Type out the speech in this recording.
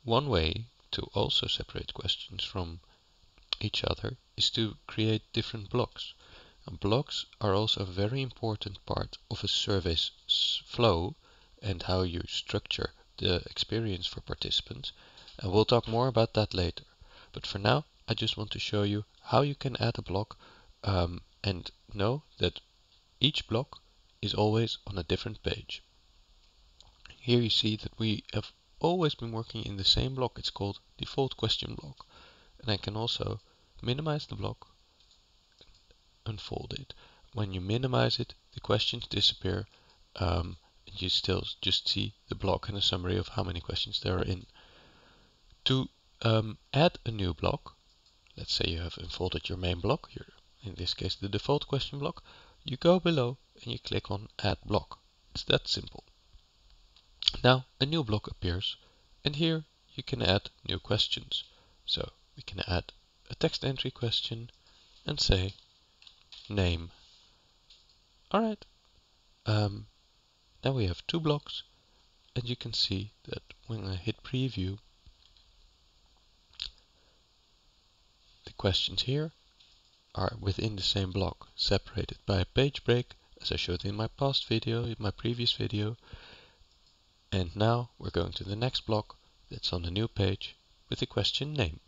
One way to also separate questions from each other is to create different blocks. And blocks are also a very important part of a survey's flow and how you structure the experience for participants. And we'll talk more about that later. But for now, I just want to show you how you can add a block and know that each block is always on a different page. Here you see that we have always been working in the same block. It's called default question block. And I can also minimize the block, unfold it. When you minimize it, the questions disappear. And you still just see the block and a summary of how many questions there are in. To add a new block, let's say you have unfolded your main block, in this case the default question block, you go below and you click on Add Block. It's that simple. Now a new block appears, and here you can add new questions. So we can add a text entry question and say name. Alright, now we have two blocks, and you can see that when I hit preview, the questions here are within the same block, separated by a page break, as I showed in my previous video. And now we're going to the next block that's on the new page with the question name.